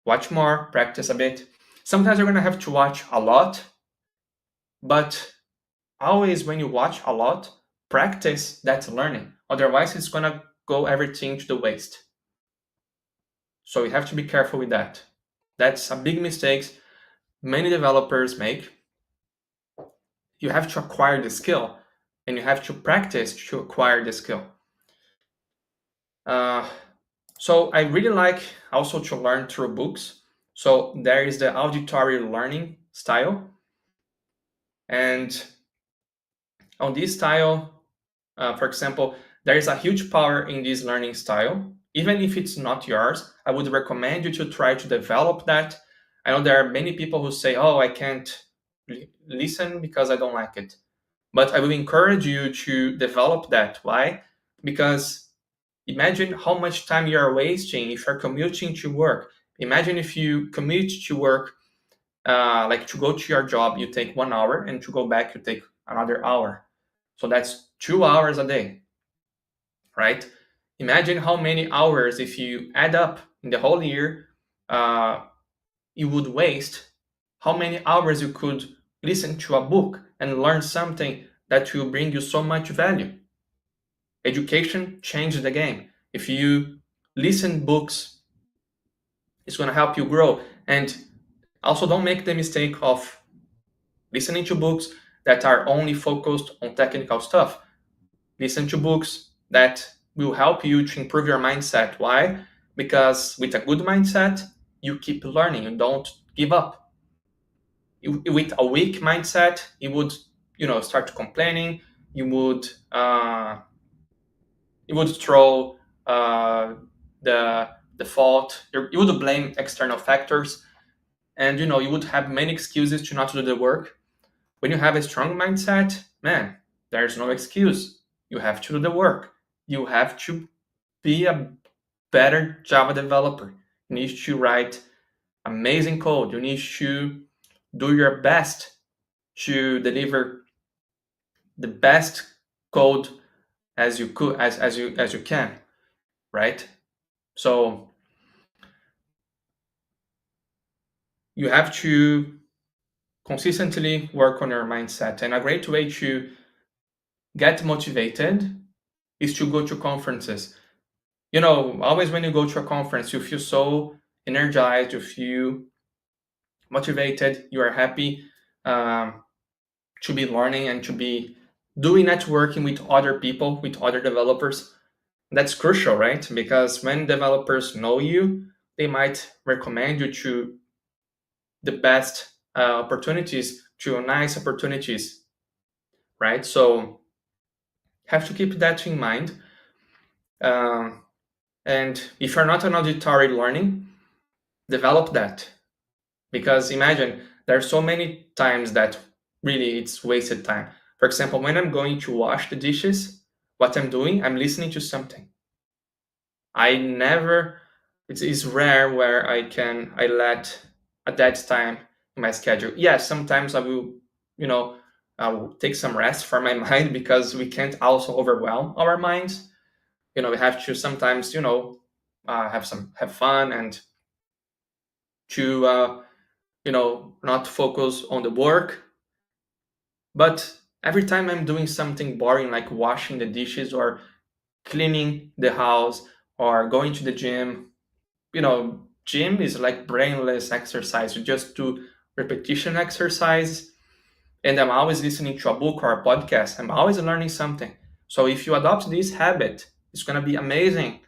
watch more, practice a bit. Sometimes you're going to have to watch a lot, but always when you watch a lot, practice that learning. Otherwise, it's going to go everything to the waste. So you have to be careful with that. That's a big mistake many developers make. You have to acquire the skill and you have to practice to acquire the skill. Uh, so I really like also to learn through books. So there is the auditory learning style. And on this style, for example, there is a huge power in this learning style. Even if it's not yours, I would recommend you to try to develop that. I know there are many people who say, oh, I can't listen because I don't like it. But I will encourage you to develop that. Why? Because imagine how much time you are wasting if you're commuting to work. Imagine if you commute to work, like to go to your job, you take 1 hour, and to go back, you take another hour. So that's 2 hours a day, right? Imagine how many hours, if you add up in the whole year, you would waste, how many hours you could listen to a book and learn something that will bring you so much value. Education changed the game. If you listen books, it's going to help you grow. And also, don't make the mistake of listening to books that are only focused on technical stuff. Listen to books that will help you to improve your mindset. Why? Because with a good mindset, you keep learning, you don't give up. With a weak mindset, you would, start complaining. You would, throw the fault. You would blame external factors, and you would have many excuses to not do the work. When you have a strong mindset, man, there's no excuse. You have to do the work. You have to be a better Java developer. You need to write amazing code. You need to do your best to deliver the best code as you could as you can, right? So you have to consistently work on your mindset. And a great way to get motivated is to go to conferences. Always when you go to a conference, you feel so energized, you feel motivated, you are happy to be learning and to be doing networking with other people, with other developers. That's crucial, right? Because when developers know you, they might recommend you to the best opportunities, to nice opportunities, right? So have to keep that in mind. And if you're not an auditory learning, develop that. Because imagine there are so many times that really it's wasted time. For example, when I'm going to wash the dishes, what I'm doing, I'm listening to something. I never, it's rare where I let a dead time in my schedule. Yes, sometimes I will take some rest for my mind because we can't also overwhelm our minds. We have to sometimes, have fun and to, not focus on the work. But every time I'm doing something boring like washing the dishes or cleaning the house or going to the gym, gym is like brainless exercise. You just do repetition exercise. And I'm always listening to a book or a podcast. I'm always learning something. So if you adopt this habit, it's going to be amazing.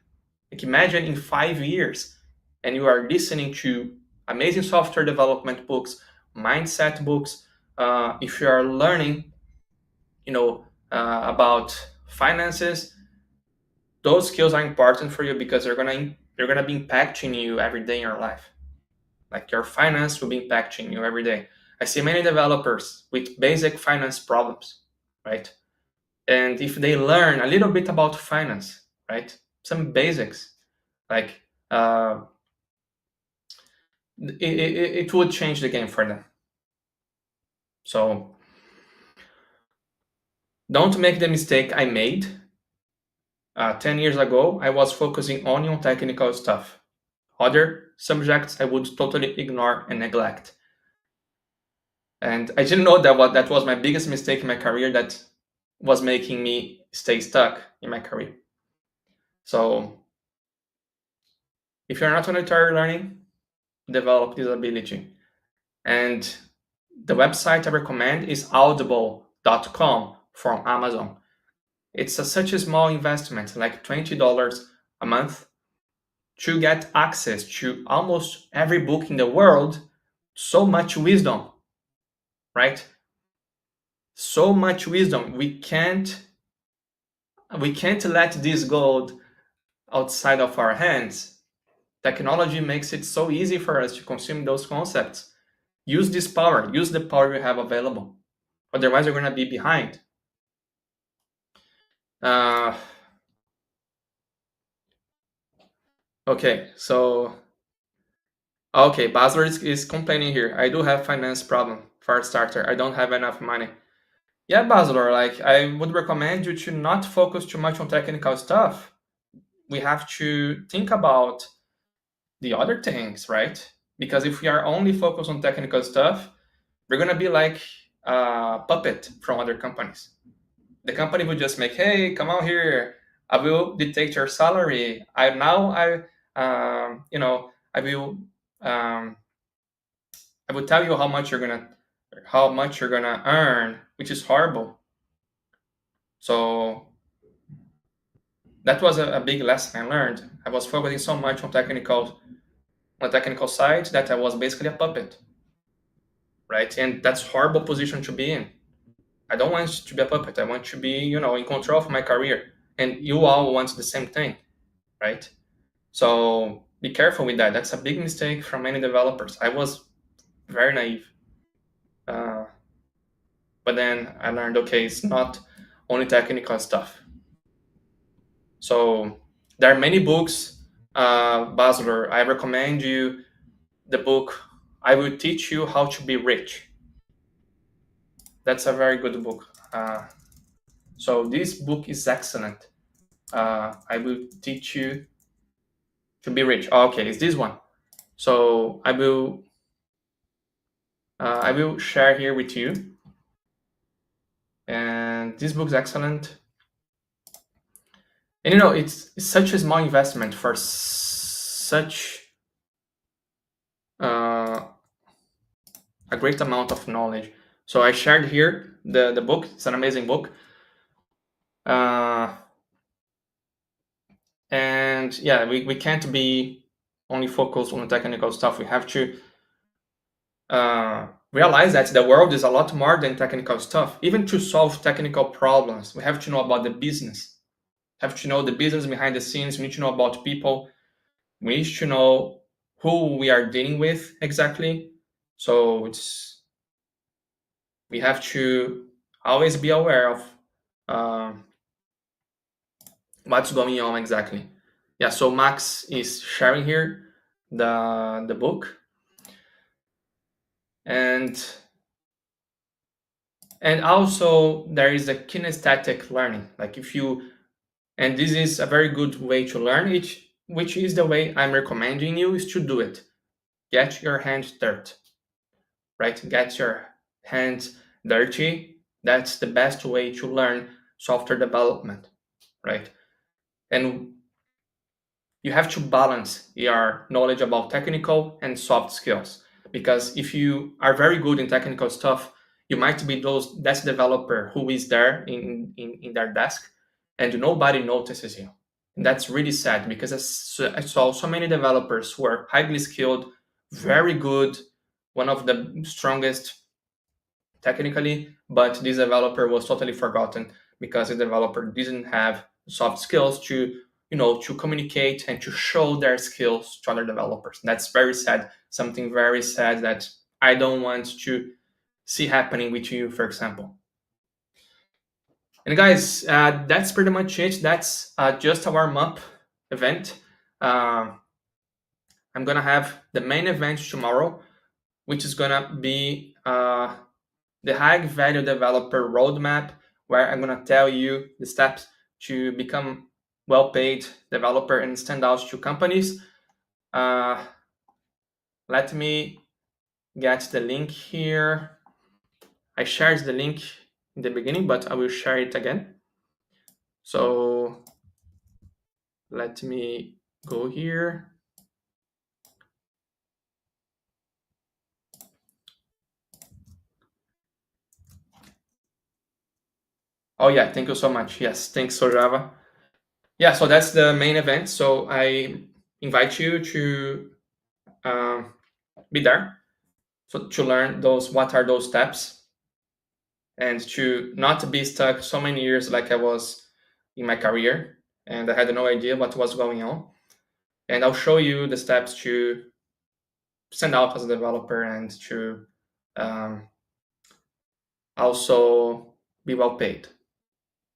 Like imagine in 5 years and you are listening to amazing software development books, mindset books. If you are learning, about finances, those skills are important for you because they're gonna be impacting you every day in your life. Like your finance will be impacting you every day. I see many developers with basic finance problems, right? And if they learn a little bit about finance, right, some basics, like it would change the game for them. So don't make the mistake I made 10 years ago. I was focusing only on technical stuff. Other subjects I would totally ignore and neglect. And I didn't know that was my biggest mistake in my career that was making me stay stuck in my career. So if you're not auditory learning, develop this ability. And the website I recommend is audible.com from Amazon. It's such a small investment, like $20 a month, to get access to almost every book in the world. So much wisdom, right? So much wisdom. We can't let this go outside of our hands. Technology makes it so easy for us to consume those concepts. Use this power. Use the power you have available. Otherwise, you're going to be behind. Okay, so Basler is complaining here. I do have finance problem for a starter. I don't have enough money. Yeah, Basler, like I would recommend you to not focus too much on technical stuff. we have to think about the other things, right? Because if we are only focused on technical stuff, we're gonna be like a puppet from other companies. The company will just make, hey, come on here, I will dictate your salary. I will I will tell you how much you're gonna earn, which is horrible. So that was a big lesson I learned. I was focusing so much on technical side that I was basically a puppet, right? And that's horrible position to be in. I don't want to be a puppet. I want to be, in control of my career. And you all want the same thing, right? So be careful with that. That's a big mistake from many developers. I was very naive. But then I learned, okay, it's not only technical stuff. So there are many books. Basler, I recommend you the book, I Will Teach You How to Be Rich. That's a very good book. So this book is excellent. I Will Teach You to Be Rich. Okay, it's this one. So I will share here with you. And this book is excellent. And it's such a small investment for such a great amount of knowledge. So I shared here the book. It's an amazing book. And yeah, we can't be only focused on the technical stuff. We have to realize that the world is a lot more than technical stuff. Even to solve technical problems, we have to know about the business. Have to know the business behind the scenes. We need to know about people. We need to know who we are dealing with exactly. So we have to always be aware of what's going on exactly. Yeah, so Max is sharing here the book. And also there is a kinesthetic learning. And this is a very good way to learn it, which is the way I'm recommending you is to do it. Get your hands dirty, right? Get your hands dirty. That's the best way to learn software development, right? And you have to balance your knowledge about technical and soft skills, because if you are very good in technical stuff, you might be that developer who is there in their desk and nobody notices you. And that's really sad, because I saw so many developers who are highly skilled, very good, one of the strongest technically, but this developer was totally forgotten because the developer didn't have soft skills to to communicate and to show their skills to other developers. That's very sad, something very sad that I don't want to see happening with you, for example. And guys, that's pretty much it. That's just a warm-up event. I'm gonna have the main event tomorrow, which is gonna be the high value developer roadmap, where I'm going to tell you the steps to become well-paid developer and stand out to companies. Let me get the link here. I shared the link in the beginning, but I will share it again. So let me go here. Oh yeah, thank you so much. Yes, thanks for Java. Yeah, so that's the main event. So I invite you to be there. So to learn what are those steps, and to not be stuck so many years like I was in my career and I had no idea what was going on. And I'll show you the steps to stand out as a developer and to also be well paid,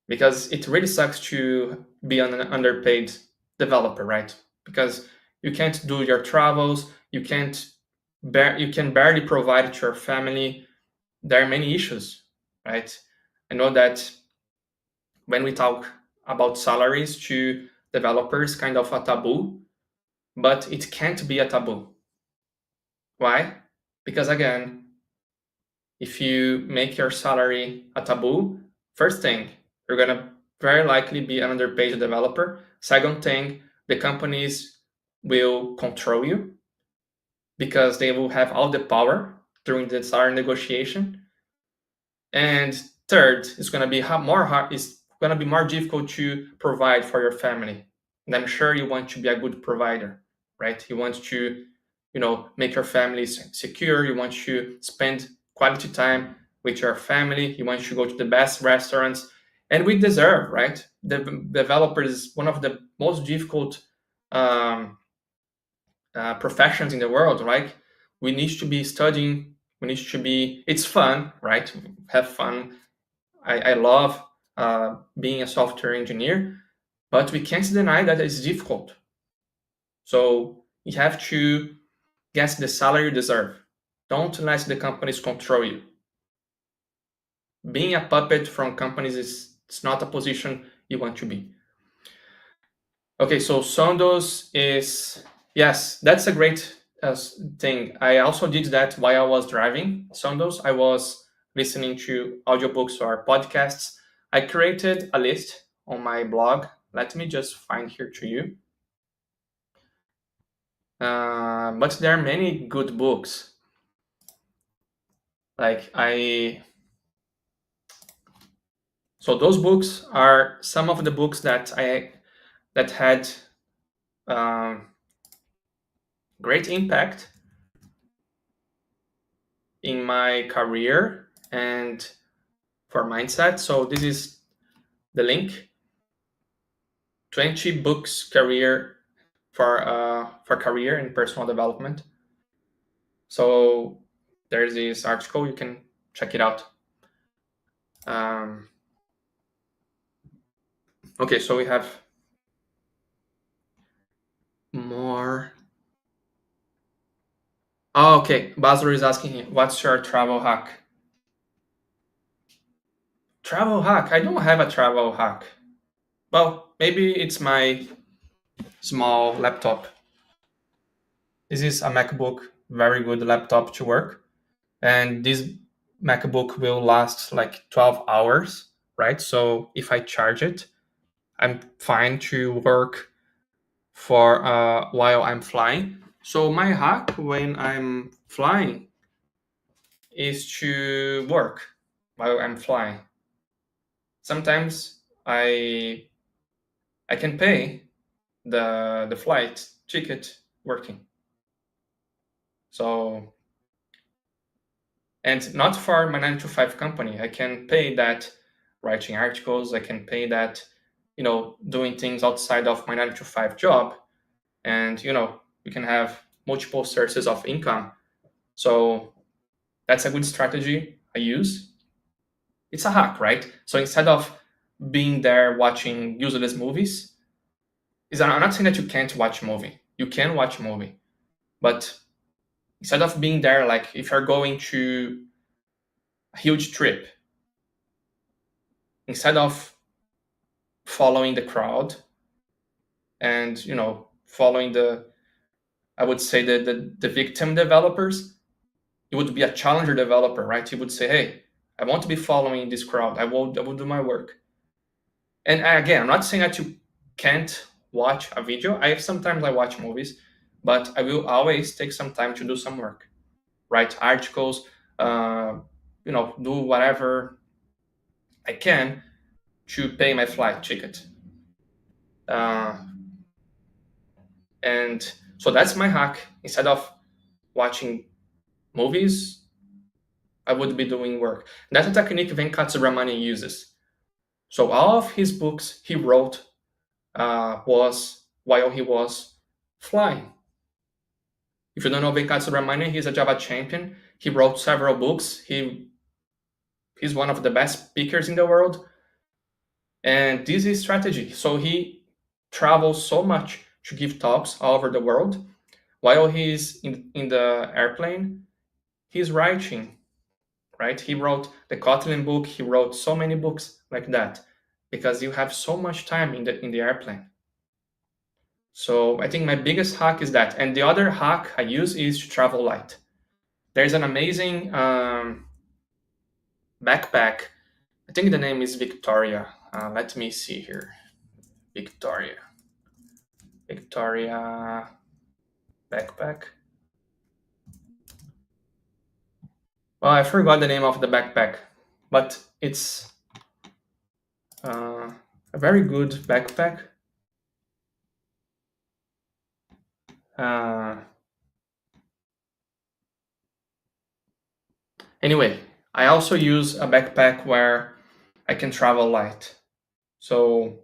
because it really sucks to be an underpaid developer, right? Because you can't do your travels, you can barely provide to your family. There are many issues, right? I know that when we talk about salaries, to developers kind of a taboo, but it can't be a taboo. Why? Because again, if you make your salary a taboo, first thing, you're gonna very likely be an underpaid developer. Second thing, the companies will control you because they will have all the power during the salary negotiation. And third, it's gonna be more hard. It's gonna be more difficult to provide for your family. And I'm sure you want to be a good provider, right? You want to, make your family secure. You want to spend quality time with your family. You want to go to the best restaurants, and we deserve, right? The developer is one of the most difficult um, professions in the world, right? We need to be studying. We need to be. It's fun, right? Have fun. I love being a software engineer, but we can't deny that it's difficult. So you have to get the salary you deserve. Don't let the companies control you. Being a puppet from companies is it's not a position you want to be. Okay, so Sondos is, yes, that's a great thing. I also did that while I was driving Sondos. I was listening to audiobooks or podcasts. I created a list on my blog. Let me just find here to you. But there are many good books. So those books are some of the books that had um, great impact in my career and for mindset. So this is the link: 20 books career for career and personal development. So there's this article, you can check it out. Okay, so we have more. Oh, okay, Basler is asking, what's your travel hack? Travel hack? I don't have a travel hack. Well, maybe it's my small laptop. This is a MacBook, very good laptop to work. And this MacBook will last like 12 hours, right? So if I charge it, I'm fine to work for while I'm flying. So my hack when I'm flying is to work while I'm flying. Sometimes I can pay the flight ticket working. So, and not for my 9 to 5 company. I can pay that writing articles. I can pay that, doing things outside of my 9 to 5 job. And, we can have multiple sources of income. So that's a good strategy I use. It's a hack, right? So instead of being there watching useless movies, I'm not saying that you can't watch a movie. You can watch a movie. But instead of being there, like if you're going to a huge trip, instead of following the crowd and following I would say the victim developers, you would be a challenger developer, right? You would say, hey, I want to be following this crowd. I will do my work. And again, I'm not saying that you can't watch a video. Sometimes I watch movies, but I will always take some time to do some work, write articles, do whatever I can to pay my flight ticket. Uh, and so that's my hack. Instead of watching movies, I would be doing work. That's a technique Venkatsuramani uses. So all of his books he wrote was while he was flying. If you don't know Venkatsuramani, he's a Java champion. He wrote several books. He's one of the best speakers in the world. And this is strategy. So he travels so much to give talks all over the world. While he's in the airplane, he's writing, right? He wrote the Kotlin book. He wrote so many books like that because you have so much time in the airplane. So I think my biggest hack is that. And the other hack I use is to travel light. There's an amazing backpack. I think the name is Victoria. Let me see here. Victoria. Victoria backpack. Well, I forgot the name of the backpack, but it's a very good backpack. Uh, anyway, I also use a backpack where I can travel light. So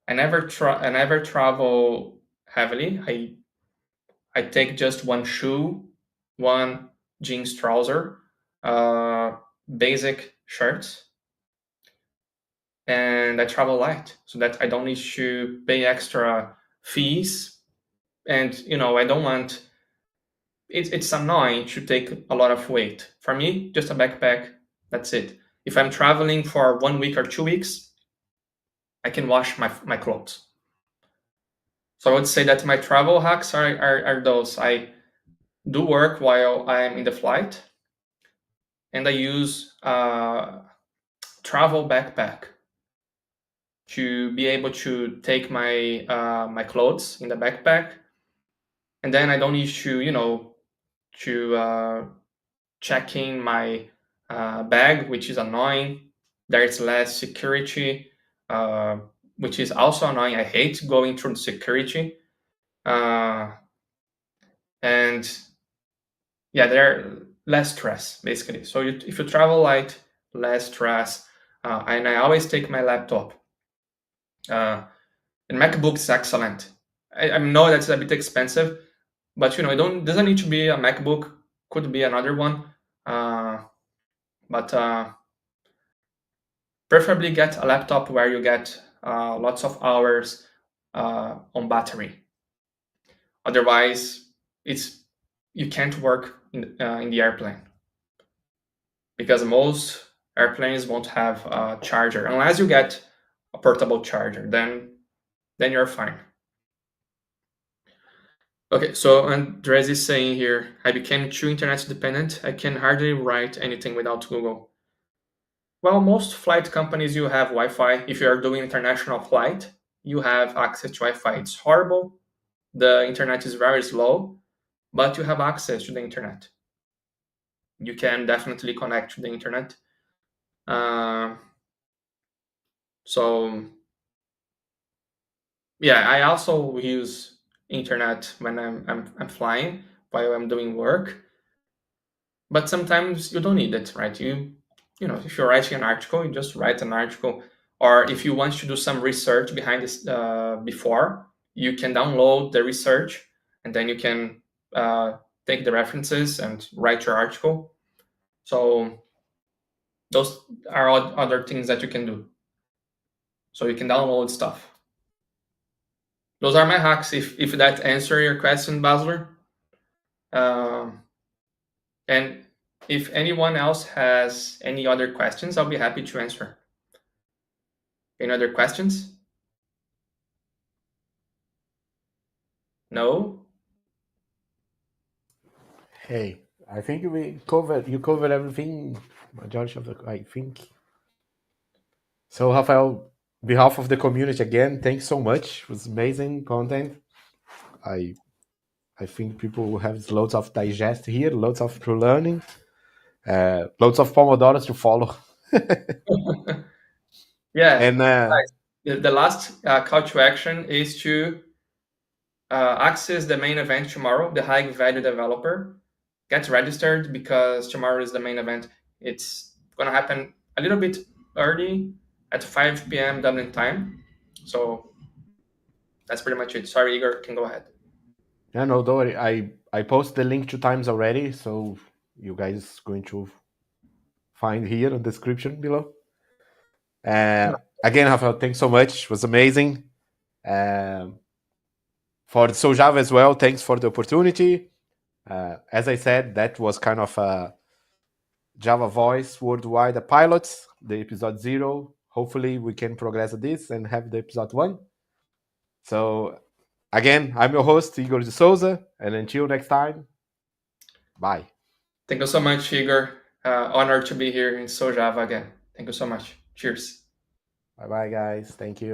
I never travel heavily. I take just one shoe, one jeans trouser, uh, basic shirts, and I travel light so that I don't need to pay extra fees. And I don't want it's annoying to take a lot of weight. For me, just a backpack, that's it. If I'm traveling for 1 week or 2 weeks, I can wash my clothes. So I would say that my travel hacks are those. I do work while I'm in the flight, and I use travel backpack to be able to take my clothes in the backpack, and then I don't need to check in my bag, which is annoying. There's less security, which is also annoying. I hate going through security, and yeah, there less stress basically. So if you travel light, less stress, and I always take my laptop. And MacBook is excellent. I know that's a bit expensive, but it doesn't need to be a MacBook. Could be another one, but preferably get a laptop where you get lots of hours on battery. Otherwise, you can't work in the airplane because most airplanes won't have a charger unless you get a portable charger. Then you're fine. Okay, so Andres is saying here, I became too internet dependent. I can hardly write anything without Google. Well, most flight companies, you have Wi-Fi. If you are doing international flight, you have access to Wi-Fi. It's horrible. The internet is very slow, but you have access to the internet. You can definitely connect to the internet. Uh, so yeah, I also use internet when I'm flying while I'm doing work. But sometimes you don't need it, right? If you're writing an article, you just write an article. Or if you want to do some research behind this before, you can download the research, and then you can take the references and write your article. So those are other things that you can do. So you can download stuff. Those are my hacks. If that answer your question, Basler. And if anyone else has any other questions, I'll be happy to answer. Any other questions? No?
Hey, I think you covered everything, majority of the, I think. So, Rafael, behalf of the community again, thanks so much. It was amazing content. I I think people will have loads of digest here, loads of true learning, loads of pomodoros to follow.
Yeah.
And
The last call to action is to access the main event tomorrow, the High Value Developer. Get registered because tomorrow is the main event. It's going to happen a little bit early at 5 p.m. Dublin time. So that's pretty much it. Sorry, Igor, can go ahead.
yeah, no, don't worry. I posted the link 2 times already, so you guys going to find here in the description below. Again, Rafael, thanks so much. It was amazing. For Java as well, thanks for the opportunity. As I said, that was kind of a Java Voice Worldwide a pilot, the episode 0. Hopefully, we can progress this and have the episode 1. So Again, I'm your host, Igor de Souza, and until next time, bye.
Thank you so much, Igor. Honored to be here in So Java again. Thank you so much. Cheers.
Bye bye, guys. Thank you.